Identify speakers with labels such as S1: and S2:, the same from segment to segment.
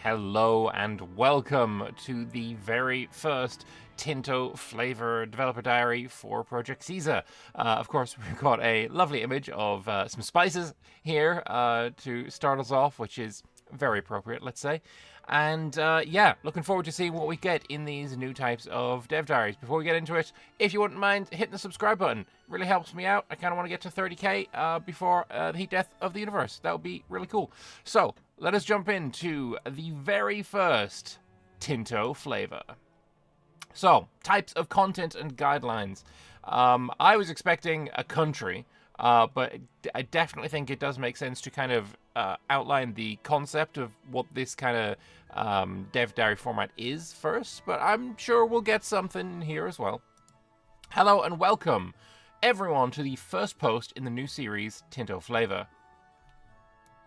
S1: Hello and welcome to the very first Tinto flavor developer diary for Project Caesar. Of course, we've got a lovely image of some spices here to start us off, which is very appropriate, let's say. And yeah, looking forward to seeing what we get in these new types of dev diaries. Before we get into it, if you wouldn't mind hitting the subscribe button, it really helps me out. I kind of want to get to 30k before the heat death of the universe. That would be really cool. So let us jump into the very first Tinto flavor. So, types of content and guidelines. I was expecting a country, but I definitely think it does make sense to kind of outline the concept of what this kind of dev diary format is first, but I'm sure we'll get something here as well. Hello and welcome, everyone, to the first post in the new series, Tinto Flavor.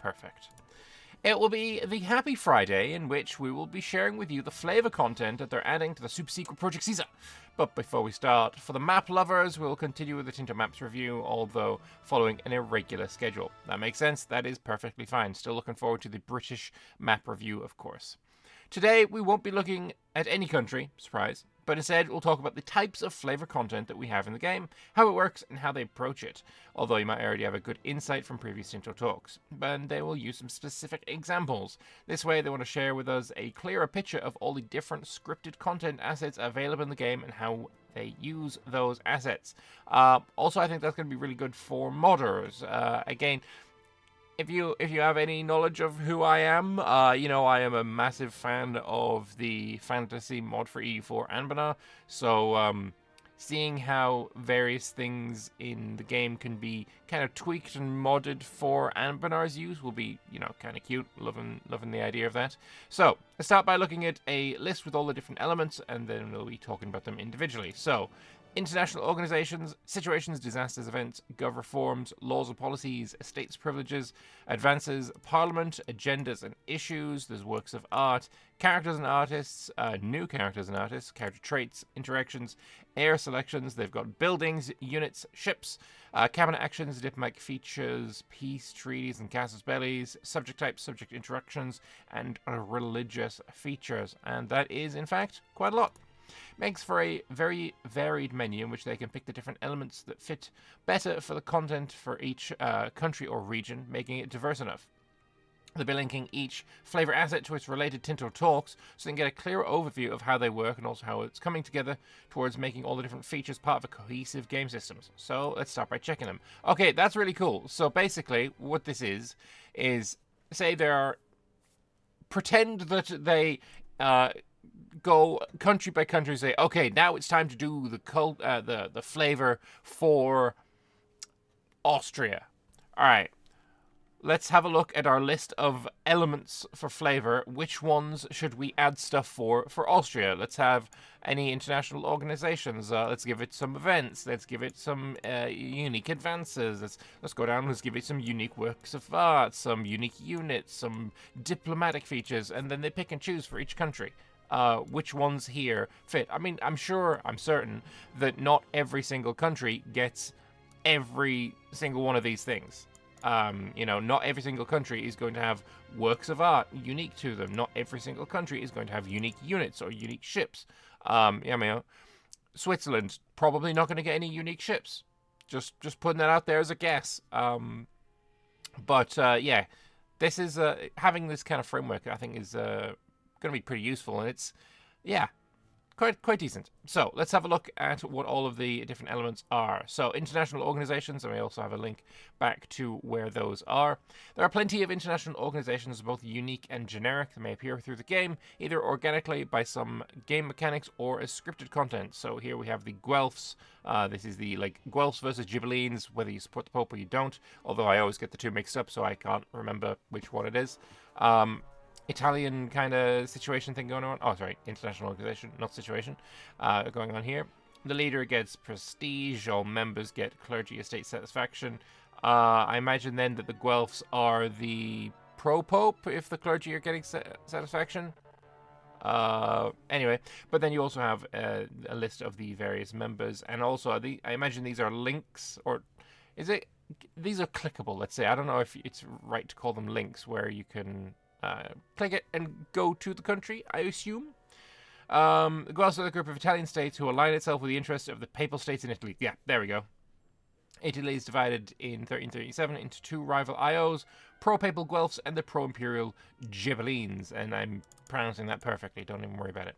S1: Perfect. It will be the Happy Friday in which we will be sharing with you the flavor content that they're adding to the super secret Project Caesar. But before we start, for the map lovers, we'll continue with the Tinto Maps review, although following an irregular schedule. That makes sense, that is perfectly fine. Still looking forward to the British map review, of course. Today, we won't be looking at any country, surprise, but instead we'll talk about the types of flavor content that we have in the game, how it works, and how they approach it. Although you might already have a good insight from previous Tinto talks, but they will use some specific examples. This way they want to share with us a clearer picture of all the different scripted content assets available in the game and how they use those assets. Also, I think that's going to be really good for modders. Again, if you have any knowledge of who I am, you know I am a massive fan of the fantasy mod for EU4 Anbana, so seeing how various things in the game can be kind of tweaked and modded for Anbanar's use will be, you know, kind of cute. Loving the idea of that. So let's start by looking at a list with all the different elements, and then we'll be talking about them individually. So, international organizations, situations, disasters, events, gov reforms, laws and policies, estates privileges, advances, parliament, agendas and issues, there's works of art, characters and artists, new characters and artists, character traits, interactions, air selections, they've got buildings, units, ships, cabinet actions, diplomatic features, peace, treaties and casus bellis, subject types, subject interactions, and religious features. And that is, in fact, quite a lot. Makes for a very varied menu in which they can pick the different elements that fit better for the content for each country or region, making it diverse enough. They'll be linking each flavor asset to its related Tinto talks, so they can get a clearer overview of how they work and also how it's coming together towards making all the different features part of a cohesive game system. So let's start by checking them. Okay, that's really cool. So basically, what this is say there are, pretend that they go country by country, say, okay, now it's time to do the flavor for Austria. All right, let's have a look at our list of elements for flavor. Which ones should we add stuff for Austria? Let's have any international organizations. Let's give it some events. Let's give it some unique advances. Let's go down. Let's give it some unique works of art, some unique units, some diplomatic features, and then they pick and choose for each country. Which ones here fit. I mean, I'm certain that not every single country gets every single one of these things. You know, not every single country is going to have works of art unique to them. Not every single country is going to have unique units or unique ships. I mean, Switzerland probably not going to get any unique ships. Just putting that out there as a guess. But yeah, this is having this kind of framework, I think, is going to be pretty useful, and it's, yeah, quite decent. So let's have a look at what all of the different elements are. So international organizations, and we also have a link back to where those are. There are plenty of international organizations, both unique and generic, that may appear through the game, either organically by some game mechanics or as scripted content. So here we have the Guelphs. This is the Guelphs versus Ghibellines, whether you support the Pope or you don't, although I always get the two mixed up, so I can't remember which one it is. Italian kind of situation thing going on. Oh, sorry, international organization, not situation, going on here. The leader gets prestige, all members get clergy estate satisfaction. I imagine then that the Guelphs are the pro-pope if the clergy are getting satisfaction. Anyway, but then you also have a list of the various members, and also I imagine these are links, or is it? These are clickable, let's say. I don't know if it's right to call them links, where you can click it and go to the country, I assume. Guelphs are the group of Italian states who align itself with the interests of the Papal States in Italy. Yeah, there we go. Italy is divided in 1337 into two rival IOs, pro-Papal Guelphs and the pro-Imperial Ghibellines, and I'm pronouncing that perfectly, don't even worry about it.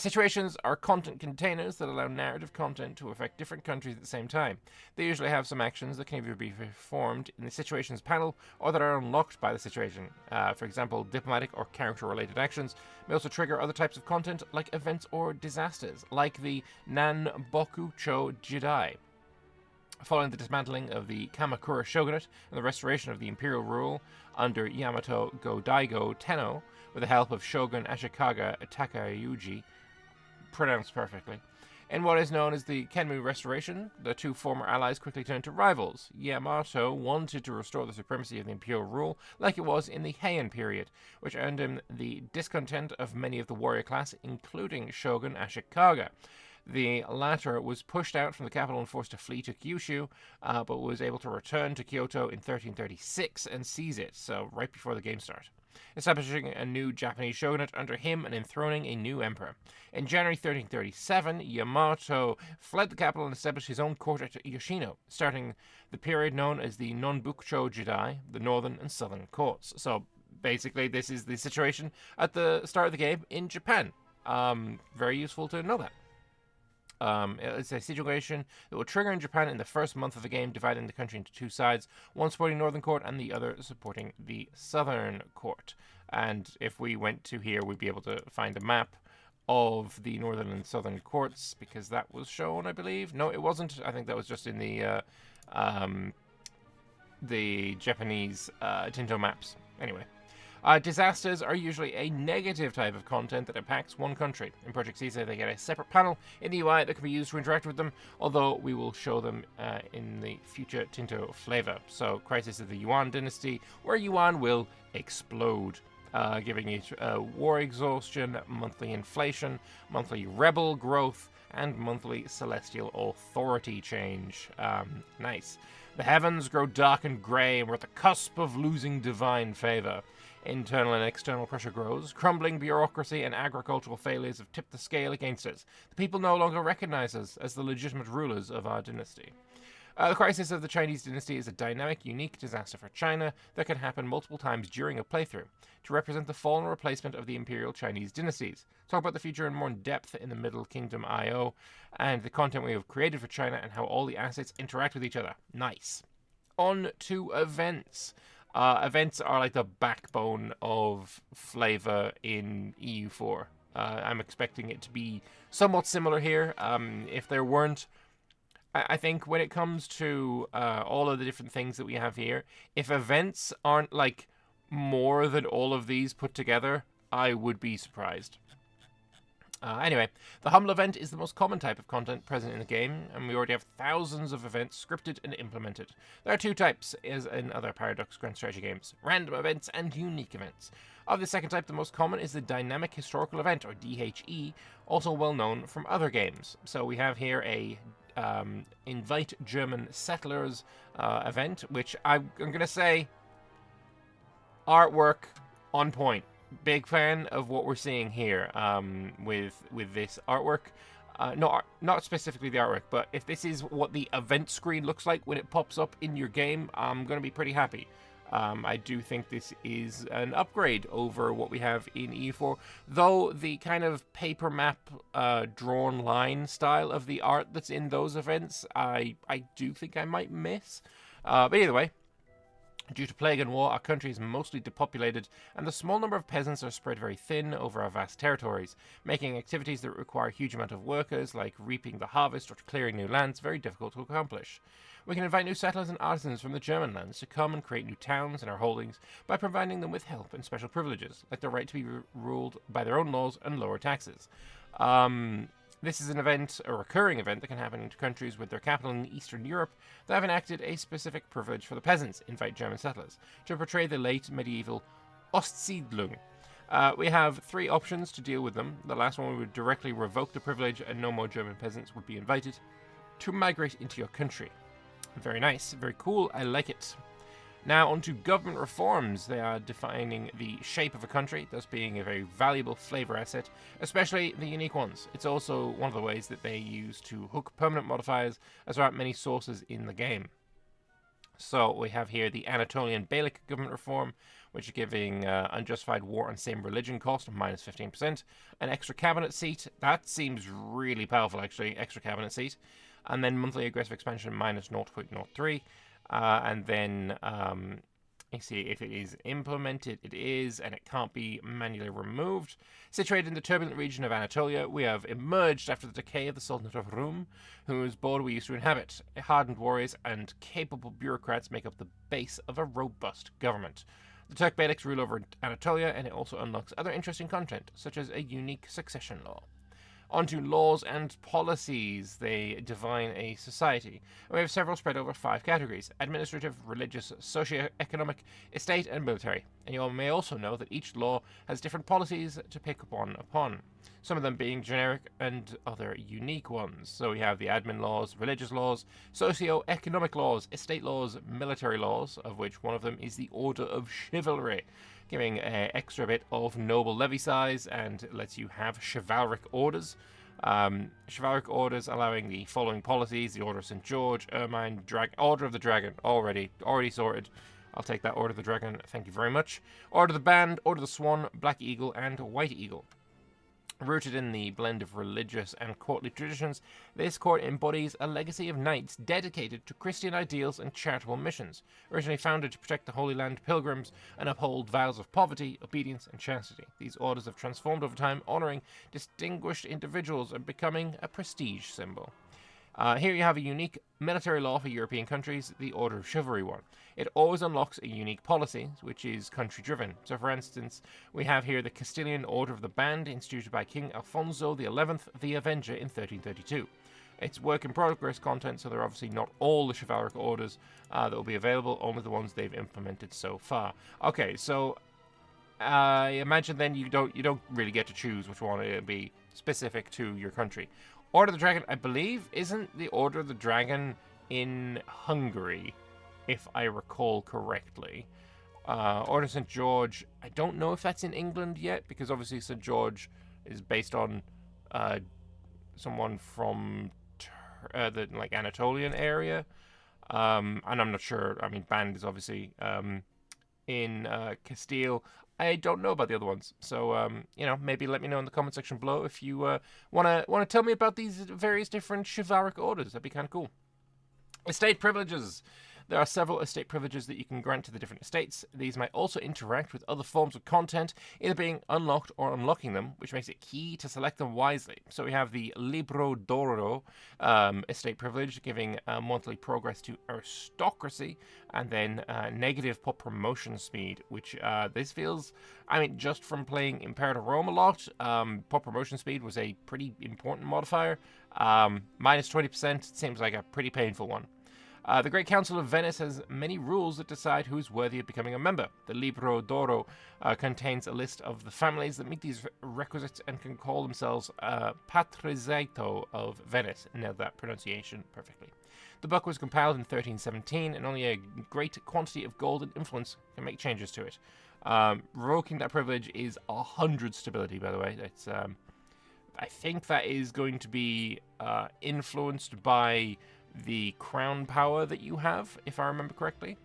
S1: Situations are content containers that allow narrative content to affect different countries at the same time. They usually have some actions that can either be performed in the situations panel or that are unlocked by the situation. For example, diplomatic or character-related actions may also trigger other types of content like events or disasters, like the Nan Boku Cho Jidai. Following the dismantling of the Kamakura shogunate and the restoration of the imperial rule under Yamato Go-Daigo Tenno, with the help of Shogun Ashikaga Takayuji, pronounced perfectly. In what is known as the Kenmu Restoration, the two former allies quickly turned to rivals. Yamato wanted to restore the supremacy of the imperial rule like it was in the Heian period, which earned him the discontent of many of the warrior class, including Shogun Ashikaga. The latter was pushed out from the capital and forced to flee to Kyushu, but was able to return to Kyoto in 1336 and seize it, so right before the game started, establishing a new Japanese shogunate under him and enthroning a new emperor. In January 1337, Yamato fled the capital and established his own court at Yoshino, starting the period known as the Nonbukucho Jidai, the northern and southern courts. So basically, this is the situation at the start of the game in Japan. Very useful to know that. It's a situation that will trigger in Japan in the first month of the game, dividing the country into two sides, one supporting Northern Court and the other supporting the Southern Court. And if we went to here, we'd be able to find a map of the Northern and Southern Courts, because that was shown, I believe. No, it wasn't. I think that was just in the Japanese Tinto maps. Anyway. Disasters are usually a negative type of content that impacts one country. In Project Caesar, they get a separate panel in the UI that can be used to interact with them, although we will show them in the future Tinto flavor. So, Crisis of the Yuan Dynasty, where Yuan will explode, giving it war exhaustion, monthly inflation, monthly rebel growth, and monthly celestial authority change. Nice. The heavens grow dark and grey, and we're at the cusp of losing divine favor. Internal and external pressure grows. Crumbling bureaucracy and agricultural failures have tipped the scale against us. The people no longer recognize us as the legitimate rulers of our dynasty. The crisis of the Chinese dynasty is a dynamic, unique disaster for China that can happen multiple times during a playthrough, to represent the fall and replacement of the imperial Chinese dynasties. Talk about the future in more depth in the Middle Kingdom I.O., and the content we have created for China and how all the assets interact with each other. Nice. On to events. Events are like the backbone of flavor in EU4. I'm expecting it to be somewhat similar here. If there weren't, I think when it comes to all of the different things that we have here, if events aren't like more than all of these put together, I would be surprised. Anyway, the Humble event is the most common type of content present in the game, and we already have thousands of events scripted and implemented. There are two types, as in other Paradox Grand Strategy games: random events and unique events. Of the second type, the most common is the Dynamic Historical Event, or DHE, also well known from other games. So we have here a Invite German Settlers event, which I'm going to say, artwork on point. Big fan of what we're seeing here with this artwork. Not specifically the artwork, but if this is what the event screen looks like when it pops up in your game, I'm going to be pretty happy. I do think this is an upgrade over what we have in EU4, though the kind of paper map drawn line style of the art that's in those events, I do think I might miss. But either way, due to plague and war, our country is mostly depopulated, and the small number of peasants are spread very thin over our vast territories, making activities that require a huge amount of workers, like reaping the harvest or clearing new lands, very difficult to accomplish. We can invite new settlers and artisans from the German lands to come and create new towns in our holdings by providing them with help and special privileges, like the right to be ruled by their own laws and lower taxes. This is an event, a recurring event, that can happen in countries with their capital in Eastern Europe that have enacted a specific privilege for the peasants, invite German settlers, to portray the late medieval Ostsiedlung. We have three options to deal with them. The last one would directly revoke the privilege and no more German peasants would be invited to migrate into your country. Very nice, very cool, I like it. Now onto government reforms. They are defining the shape of a country, thus being a very valuable flavor asset, especially the unique ones. It's also one of the ways that they use to hook permanent modifiers, as there aren't many sources in the game. So we have here the Anatolian Beylik government reform, which is giving unjustified war on same religion cost of minus 15%, an extra cabinet seat. That seems really powerful, actually, extra cabinet seat. And then monthly aggressive expansion minus 0.03. And then you see if it is implemented, it is, and it can't be manually removed. Situated in the turbulent region of Anatolia, we have emerged after the decay of the Sultanate of Rum, whose border we used to inhabit. Hardened warriors and capable bureaucrats make up the base of a robust government. The Turk Beyliks rule over Anatolia, and it also unlocks other interesting content, such as a unique succession law. Onto laws and policies. They define a society. We have several spread over 5 categories: administrative, religious, socio-economic, estate, and military. And you may also know that each law has different policies to pick upon, some of them being generic and other unique ones. So we have the admin laws, religious laws, socio-economic laws, estate laws, military laws, of which one of them is the Order of Chivalry, giving an extra bit of noble levy size and lets you have chivalric orders. Chivalric orders allowing the following policies: the Order of St. George, Ermine, Order of the Dragon, already sorted. I'll take that Order of the Dragon, thank you very much. Order of the Band, Order of the Swan, Black Eagle, and White Eagle. Rooted in the blend of religious and courtly traditions, this court embodies a legacy of knights dedicated to Christian ideals and charitable missions, originally founded to protect the Holy Land pilgrims and uphold vows of poverty, obedience, and chastity. These orders have transformed over time, honoring distinguished individuals and becoming a prestige symbol. Here you have a unique military law for European countries, the Order of Chivalry one. It always unlocks a unique policy, which is country-driven. So, for instance, we have here the Castilian Order of the Band, instituted by King Alfonso XI the Avenger in 1332. It's work-in-progress content, so they're obviously not all the chivalric orders that will be available, only the ones they've implemented so far. Okay, so I imagine then you don't really get to choose which one it'll be specific to your country. Order of the Dragon, I believe, isn't the Order of the Dragon in Hungary, if I recall correctly. Order of St. George, I don't know if that's in England yet, because obviously St. George is based on someone from the Anatolian area, and I'm not sure. I mean, Band is obviously in Castile. I don't know about the other ones, so maybe let me know in the comment section below if you wanna tell me about these various different chivalric orders. That'd be kind of cool. Estate privileges. There are several estate privileges that you can grant to the different estates. These might also interact with other forms of content, either being unlocked or unlocking them, which makes it key to select them wisely. So we have the Libro d'Oro estate privilege, giving monthly progress to aristocracy, and then negative pop promotion speed, which this feels, I mean, just from playing Imperator Rome a lot, pop promotion speed was a pretty important modifier. Minus 20% seems like a pretty painful one. The Great Council of Venice has many rules that decide who is worthy of becoming a member. The Libro d'Oro contains a list of the families that meet these requisites and can call themselves Patriziato of Venice. Nailed that pronunciation perfectly. The book was compiled in 1317, and only a great quantity of gold and influence can make changes to it. Revoking that privilege is 100 stability, by the way. It's, I think that is going to be influenced by the crown power that you have, if I remember correctly.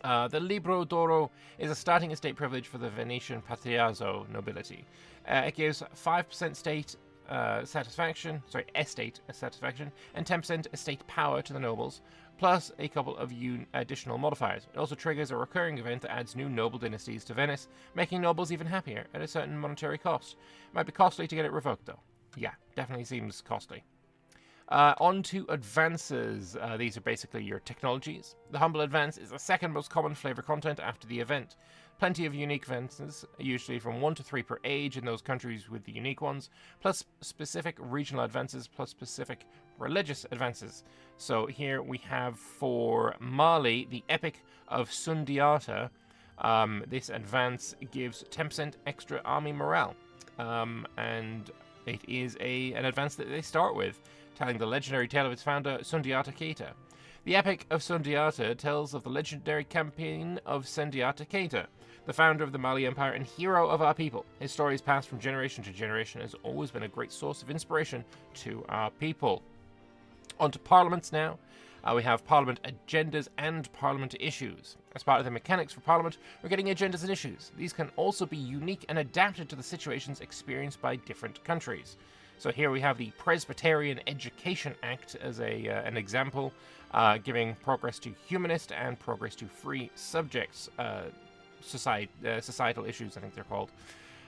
S1: The Libro d'Oro is a starting estate privilege for the Venetian Patriazzo nobility. It gives 5% estate satisfaction, and 10% estate power to the nobles, plus a couple of additional modifiers. It also triggers a recurring event that adds new noble dynasties to Venice, making nobles even happier at a certain monetary cost. It might be costly to get it revoked, though. Yeah, definitely seems costly. On to advances. These are basically your technologies. The Humble Advance is the second most common flavor content after the event. Plenty of unique advances, usually from 1 to 3 per age in those countries with the unique ones, plus specific regional advances, plus specific religious advances. So here we have for Mali, the Epic of Sundiata. This advance gives 10% extra army morale, and it is an advance that they start with, telling the legendary tale of its founder, Sundiata Keita. The Epic of Sundiata tells of the legendary campaign of Sendiata Keita, the founder of the Mali Empire and hero of our people. His stories passed from generation to generation has always been a great source of inspiration to our people. On to parliaments now. We have Parliament agendas and Parliament issues. As part of the mechanics for Parliament, we're getting agendas and issues. These can also be unique and adapted to the situations experienced by different countries. So here we have the Presbyterian Education Act as an example, giving progress to humanist and progress to free subjects, societal issues, I think they're called.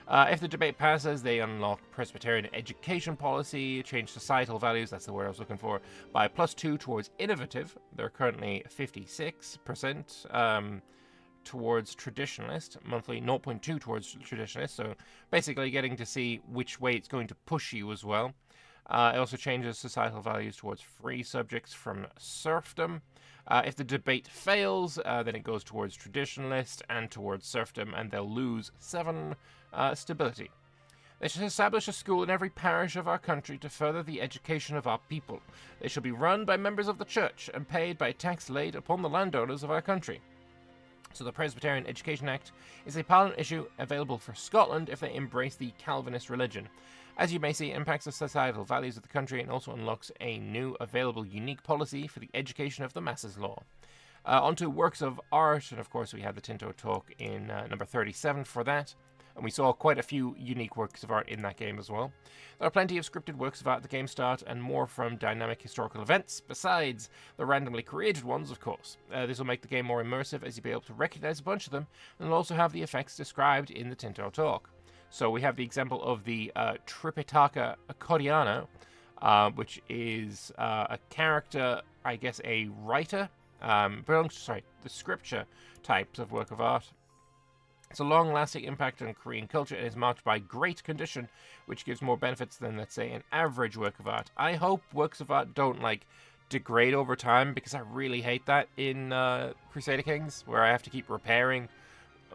S1: If the debate passes, they unlock Presbyterian education policy, change societal values, that's the word I was looking for, by +2 towards innovative. They're currently 56% towards traditionalist, monthly 0.2 towards traditionalist, so basically getting to see which way it's going to push you as well. It also changes societal values towards free subjects from serfdom. If the debate fails, then it goes towards traditionalist and towards serfdom, and they'll lose 7 stability. They should establish a school in every parish of our country to further the education of our people. They shall be run by members of the church and paid by tax laid upon the landowners of our country. So the Presbyterian Education Act is a Parliament issue available for Scotland if they embrace the Calvinist religion. As you may see, it impacts the societal values of the country and also unlocks a new available unique policy for the education of the masses law. Onto works of art, and of course we had the Tinto talk in number 37 for that. And we saw quite a few unique works of art in that game as well. There are plenty of scripted works of art at the game start, and more from dynamic historical events, besides the randomly created ones, of course. This will make the game more immersive, as you'll be able to recognize a bunch of them, and will also have the effects described in the Tinto talk. So we have the example of the Tripitaka Codiana, which is a character, I guess a writer, the scripture types of work of art. It's a long-lasting impact on Korean culture and is marked by great condition, which gives more benefits than, let's say, an average work of art. I hope works of art don't, degrade over time, because I really hate that in Crusader Kings, where I have to keep repairing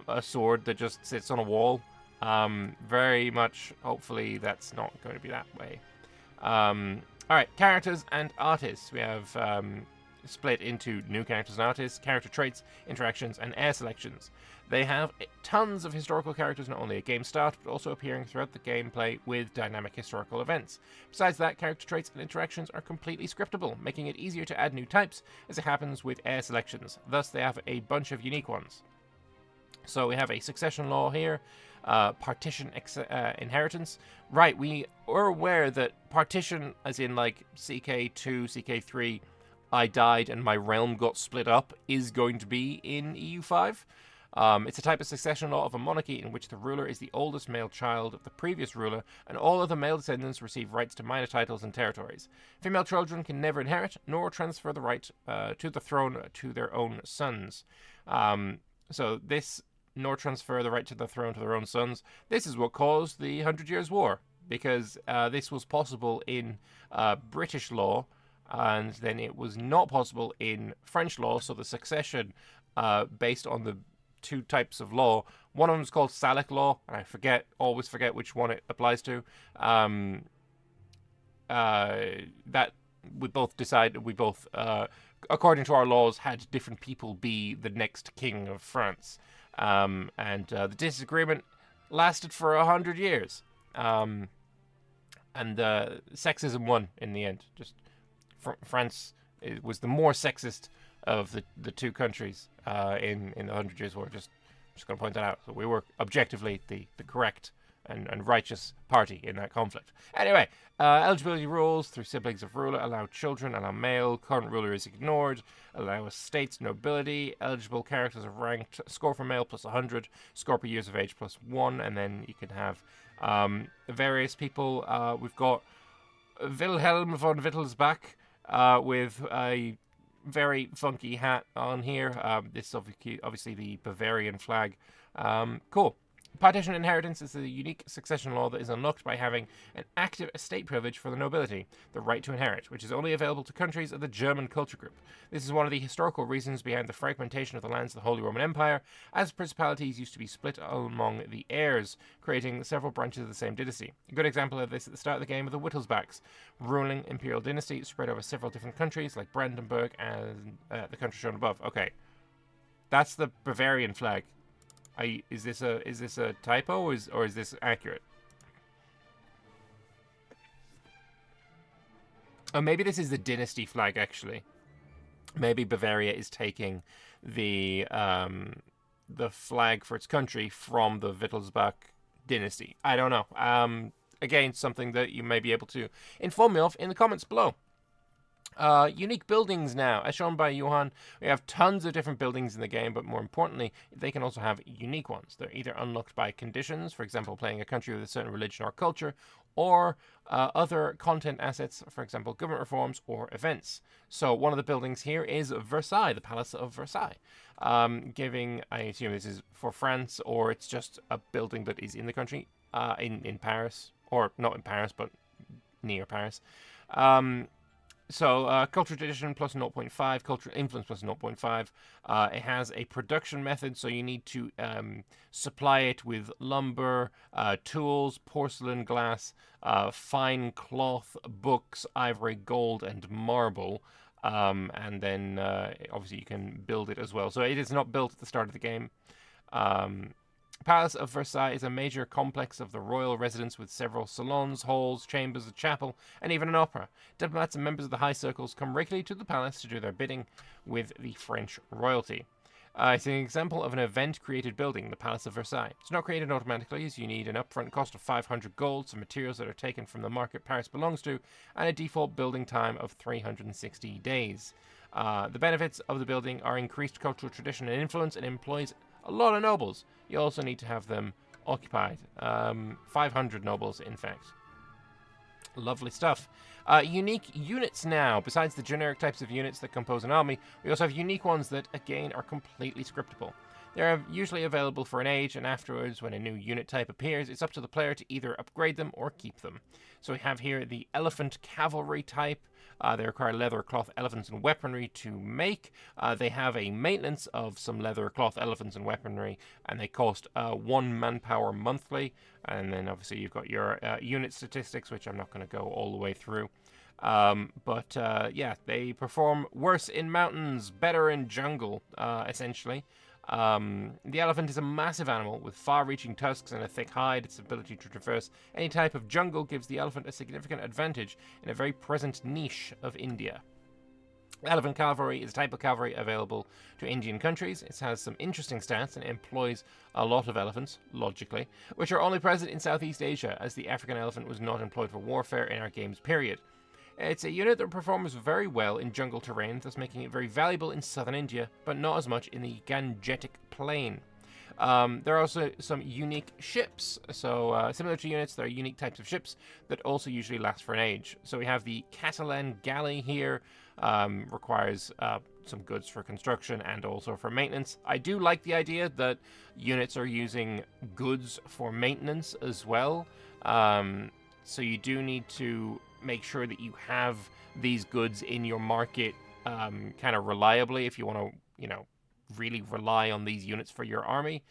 S1: a sword that just sits on a wall. Very much, hopefully, that's not going to be that way. Alright, characters and artists. We have split into new characters and artists, character traits, interactions, and air selections. They have tons of historical characters, not only at game start, but also appearing throughout the gameplay with dynamic historical events. Besides that, character traits and interactions are completely scriptable, making it easier to add new types, as it happens with air selections. Thus, they have a bunch of unique ones. So we have a succession law here, partition inheritance. Right, we are aware that partition, as in CK2, CK3, I died and my realm got split up, is going to be in EU5. It's a type of succession law of a monarchy in which the ruler is the oldest male child of the previous ruler, and all of the male descendants receive rights to minor titles and territories. Female children can never inherit, nor transfer the right to the throne to their own sons. Nor transfer the right to the throne to their own sons. This is what caused the 100 Years' War, because this was possible in British law, and then it was not possible in French law, so the succession based on the 2 types of law. One of them is called Salic law, and I always forget which one it applies to. That we both decided, according to our laws, had different people be the next king of France. The disagreement lasted for 100 years. And sexism won in the end. Just France was the more sexist of the 2 countries in the 100 Years' War. Just going to point that out. So we were objectively the correct and righteous party in that conflict. Anyway, eligibility rules through siblings of ruler allow children, allow male, current ruler is ignored, allow estates, nobility, eligible characters are ranked, score for male plus 100, score per years of age plus 1, and then you can have various people. We've got Wilhelm von Wittelsbach with a very funky hat on here. This is obviously the Bavarian flag. Cool. Partition inheritance is a unique succession law that is unlocked by having an active estate privilege for the nobility, the right to inherit, which is only available to countries of the German culture group. This is one of the historical reasons behind the fragmentation of the lands of the Holy Roman Empire, as principalities used to be split among the heirs, creating several branches of the same dynasty. A good example of this at the start of the game are the Wittelsbachs, ruling imperial dynasty spread over several different countries like Brandenburg and the country shown above. Okay, that's the Bavarian flag. Is this a typo or is this accurate? Oh, maybe this is the dynasty flag actually. Maybe Bavaria is taking the flag for its country from the Wittelsbach dynasty. I don't know. Again, something that you may be able to inform me of in the comments below. Unique buildings now. As shown by Johan, we have tons of different buildings in the game, but more importantly, they can also have unique ones. They're either unlocked by conditions, for example, playing a country with a certain religion or culture, or other content assets, for example, government reforms or events. So one of the buildings here is Versailles, the Palace of Versailles, giving, I assume this is for France, or it's just a building that is in the country, in Paris, or not in Paris, but near Paris. So, cultural tradition plus 0.5, cultural influence plus 0.5. It has a production method, so you need to supply it with lumber, tools, porcelain, glass, fine cloth, books, ivory, gold, and marble. And then, obviously, you can build it as well. So it is not built at the start of the game. Palace of Versailles is a major complex of the royal residence with several salons, halls, chambers, a chapel, and even an opera. Diplomats and members of the high circles come regularly to the palace to do their bidding with the French royalty. It's an example of an event-created building, the Palace of Versailles. It's not created automatically, as you need an upfront cost of 500 gold, some materials that are taken from the market Paris belongs to, and a default building time of 360 days. The benefits of the building are increased cultural tradition and influence, and employs a lot of nobles. You also need to have them occupied. 500 nobles, in fact. Lovely stuff. Unique units now. Besides the generic types of units that compose an army, we also have unique ones that, again, are completely scriptable. They're usually available for an age, and afterwards, when a new unit type appears, it's up to the player to either upgrade them or keep them. So we have here the Elephant Cavalry type. They require leather, cloth, elephants, and weaponry to make. They have a maintenance of some leather, cloth, elephants, and weaponry, and they cost 1 manpower monthly. And then obviously you've got your unit statistics, which I'm not going to go all the way through. Yeah, they perform worse in mountains, better in jungle, essentially. The elephant is a massive animal with far-reaching tusks and a thick hide. Its ability to traverse any type of jungle gives the elephant a significant advantage in a very present niche of India. Elephant cavalry is a type of cavalry available to Indian countries. It has some interesting stats and employs a lot of elephants, logically, which are only present in Southeast Asia, as the African elephant was not employed for warfare in our game's period. It's a unit that performs very well in jungle terrain, thus making it very valuable in southern India, but not as much in the Gangetic Plain. There are also some unique ships. So similar to units, there are unique types of ships that also usually last for an age. So we have the Catalan Galley here, requires some goods for construction and also for maintenance. I do like the idea that units are using goods for maintenance as well. So you do need to make sure that you have these goods in your market kind of reliably if you want to, really rely on these units for your army.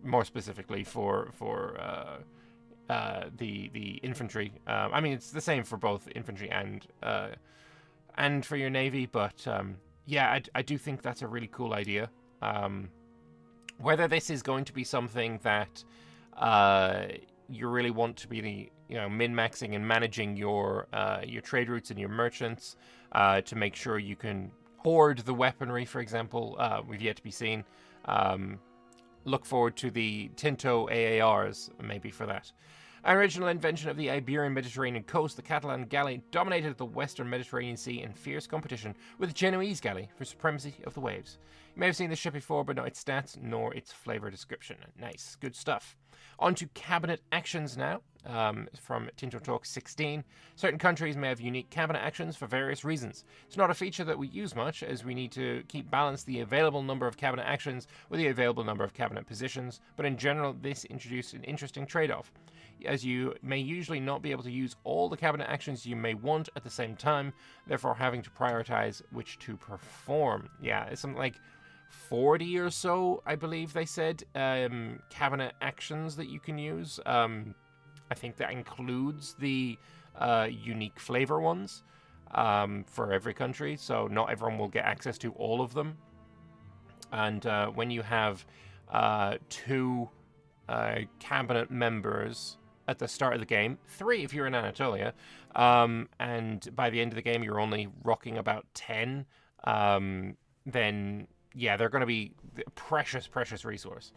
S1: More specifically for the infantry. I mean, it's the same for both infantry and for your navy, but yeah, I do think that's a really cool idea. Whether this is going to be something that you really want to be min-maxing and managing your trade routes and your merchants to make sure you can hoard the weaponry, for example, we've yet to be seen. Look forward to the Tinto AARs, maybe, for that. An original invention of the Iberian Mediterranean coast, the Catalan galley dominated the western Mediterranean Sea in fierce competition with the Genoese galley for supremacy of the waves. You may have seen this ship before, but not its stats nor its flavor description. Nice, good stuff. On to cabinet actions now, from Tinto Talk 16. Certain countries may have unique cabinet actions for various reasons. It's not a feature that we use much, as we need to keep balance the available number of cabinet actions with the available number of cabinet positions, but in general this introduced an interesting trade-off, as you may usually not be able to use all the cabinet actions you may want at the same time, therefore having to prioritize which to perform. Yeah, it's something like 40 or so, I believe they said, cabinet actions that you can use. I think that includes the unique flavor ones for every country, so not everyone will get access to all of them. And when you have 2 cabinet members at the start of the game, 3 if you're in Anatolia, and by the end of the game you're only rocking about 10, then yeah, they're going to be a precious, precious resource.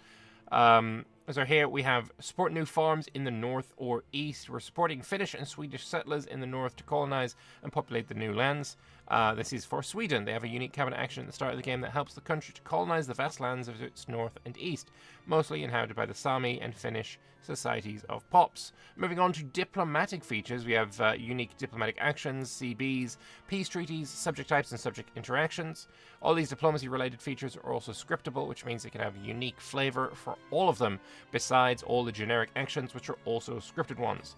S1: So here we have support new farms in the north or east. We're supporting Finnish and Swedish settlers in the north to colonize and populate the new lands. This is for Sweden. They have a unique cabinet action at the start of the game that helps the country to colonize the vast lands of its north and east, mostly inhabited by the Sami and Finnish societies of Pops. Moving on to diplomatic features, we have unique diplomatic actions, CBs, peace treaties, subject types, and subject interactions. All these diplomacy-related features are also scriptable, which means they can have a unique flavor for all of them, besides all the generic actions, which are also scripted ones.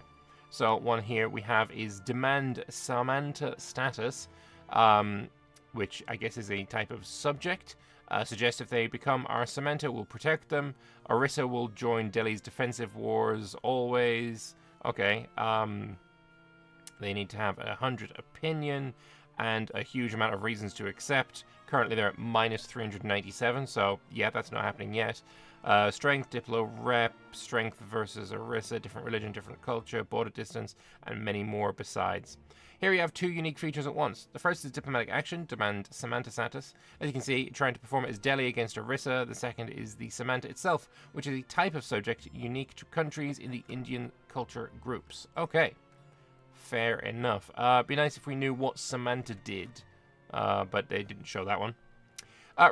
S1: So one here we have is demand Samantha status, which I guess is a type of subject. Suggests if they become our Samantha, we'll protect them. Orissa will join Delhi's defensive wars always. Okay. They need to have 100 opinion and a huge amount of reasons to accept. Currently they're at minus 397, so yeah, that's not happening yet. Strength, Diplo Rep, Strength versus Orissa, different religion, different culture, border distance, and many more besides. Here we have 2 unique features at once. The first is diplomatic action, demand Samantha status. As you can see, trying to perform it is Delhi against Orissa. The second is the Samantha itself, which is a type of subject unique to countries in the Indian culture groups. Okay, fair enough. Be nice if we knew what Samantha did, but they didn't show that one.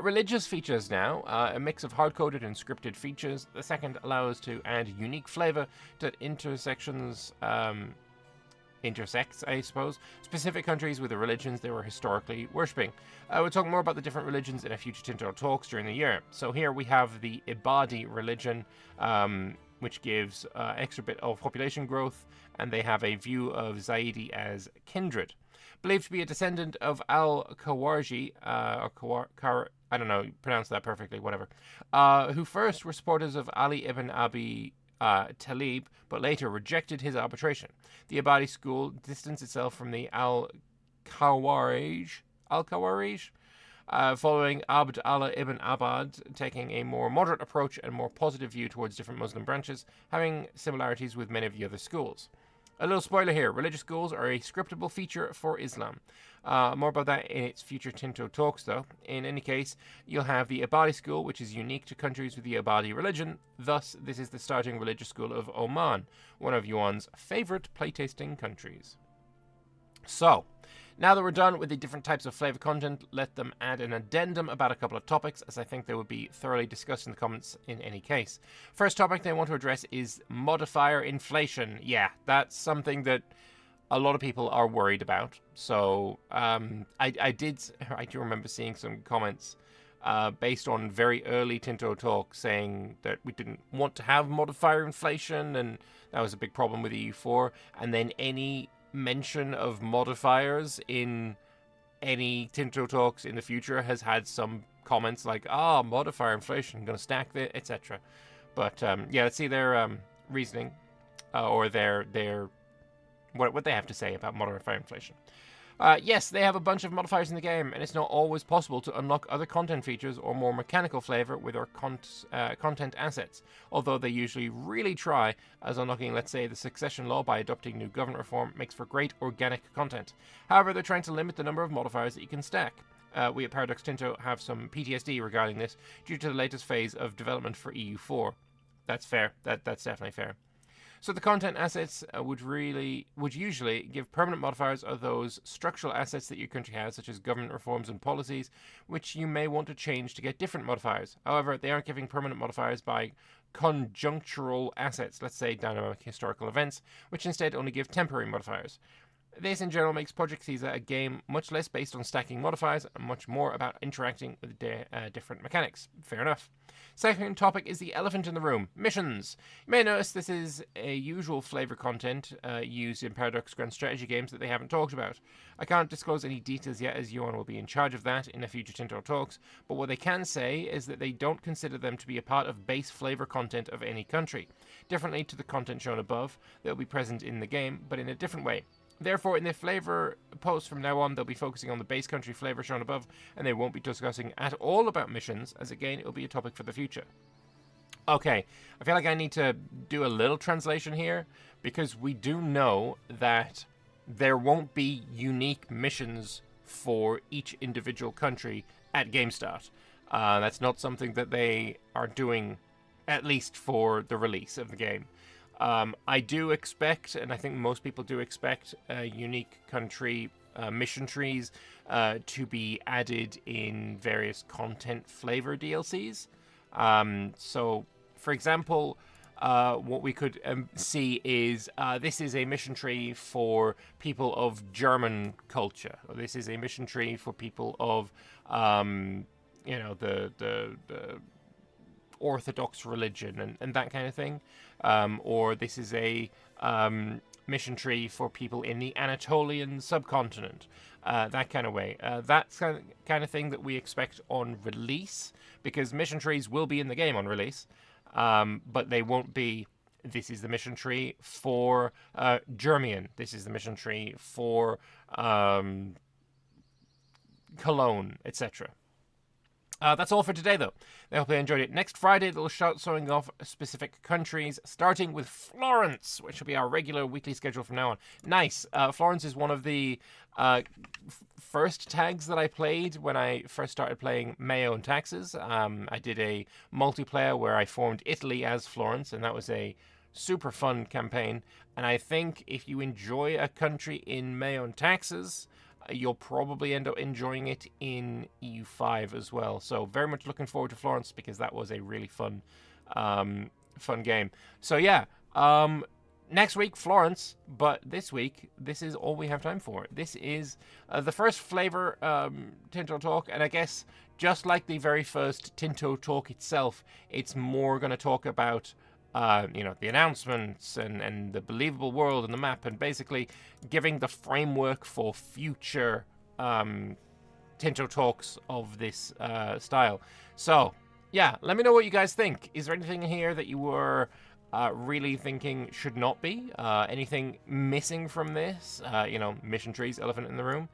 S1: Religious features now, a mix of hard-coded and scripted features. The second allows to add unique flavor to intersects, I suppose, specific countries with the religions they were historically worshipping. We'll talk more about the different religions in a future Tinto talks during the year. So here we have the Ibadi religion, which gives extra bit of population growth, and they have a view of Zaidi as kindred. Believed to be a descendant of Al-Khawarji, I don't know, pronounce that perfectly, whatever, who first were supporters of Ali ibn Abi Talib, but later rejected his arbitration. The Ibadi school distanced itself from the Al-Khawarij, following Abd Allah ibn Abad, taking a more moderate approach and more positive view towards different Muslim branches, having similarities with many of the other schools. A little spoiler here, religious schools are a scriptable feature for Islam. More about that in its future Tinto talks, though. In any case, you'll have the Ibadi school, which is unique to countries with the Ibadi religion. Thus, this is the starting religious school of Oman, one of Yuan's favorite playtasting countries. So, now that we're done with the different types of flavor content, let them add an addendum about a couple of topics, as I think they would be thoroughly discussed in the comments in any case. First topic they want to address is modifier inflation. Yeah, that's something that a lot of people are worried about. So I do remember seeing some comments based on very early Tinto talk saying that we didn't want to have modifier inflation, and that was a big problem with EU4. And then any mention of modifiers in any Tinto talks in the future has had some comments like, modifier inflation, gonna stack it, etc. But yeah, let's see their reasoning or their what they have to say about modifier inflation. Yes, they have a bunch of modifiers in the game, and it's not always possible to unlock other content features or more mechanical flavor with our content assets, although they usually really try, as unlocking, let's say, the succession law by adopting new government reform makes for great organic content. However, they're trying to limit the number of modifiers that you can stack. We at Paradox Tinto have some PTSD regarding this due to the latest phase of development for EU4. That's fair. That's definitely fair. So the content assets would usually give permanent modifiers of those structural assets that your country has, such as government reforms and policies, which you may want to change to get different modifiers. However, they aren't giving permanent modifiers by conjunctural assets, let's say dynamic historical events, which instead only give temporary modifiers. This in general makes Project Caesar a game much less based on stacking modifiers and much more about interacting with different mechanics. Fair enough. Second topic is the elephant in the room, missions. You may notice this is a usual flavor content used in Paradox Grand Strategy games that they haven't talked about. I can't disclose any details yet, as Johan will be in charge of that in the future Tinto talks, but what they can say is that they don't consider them to be a part of base flavor content of any country, differently to the content shown above that will be present in the game, but in a different way. Therefore, in the flavor posts from now on, they'll be focusing on the base country flavor shown above, and they won't be discussing at all about missions, as again, it'll be a topic for the future. Okay, I feel like I need to do a little translation here, because we do know that there won't be unique missions for each individual country at game start. That's not something that they are doing, at least for the release of the game. I do expect, and I think most people do expect, unique country mission trees to be added in various content flavor DLCs. So, for example, what we could see is this is a mission tree for people of German culture. Or this is a mission tree for people of, the Orthodox religion and that kind of thing. Or this is a mission tree for people in the Anatolian subcontinent. That kind of way. That's kind of thing that we expect on release, because mission trees will be in the game on release, but they won't be, this is the mission tree for Germian, this is the mission tree for Cologne, etc. That's all for today, though. I hope you enjoyed it. Next Friday, they'll start showing off specific countries, starting with Florence, which will be our regular weekly schedule from now on. Nice. Florence is one of the first tags that I played when I first started playing Mayo and Taxes. I did a multiplayer where I formed Italy as Florence, and that was a super fun campaign. And I think if you enjoy a country in Mayo and Taxes, you'll probably end up enjoying it in EU5 as well. So very much looking forward to Florence, because that was a really fun game. So yeah, next week Florence, but this week this is all we have time for. This is the first flavor Tinto talk, and I guess just like the very first Tinto talk itself, it's more going to talk about the announcements and the believable world and the map, and basically giving the framework for future Tinto talks of this style. So, yeah, let me know what you guys think. Is there anything here that you were really thinking should not be? Anything missing from this? Mission trees, elephant in the room.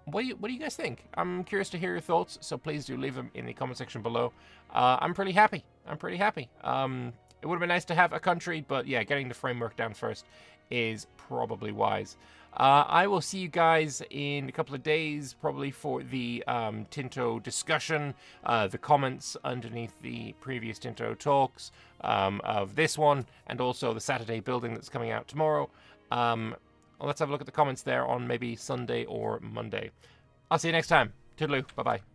S1: What do you guys think? I'm curious to hear your thoughts, so please do leave them in the comment section below. I'm pretty happy. It would have been nice to have a country, but yeah, getting the framework down first is probably wise. I will see you guys in a couple of days, probably for the Tinto discussion, the comments underneath the previous Tinto talks of this one, and also the Saturday building that's coming out tomorrow. Let's have a look at the comments there on maybe Sunday or Monday. I'll see you next time. Toodaloo. Bye-bye.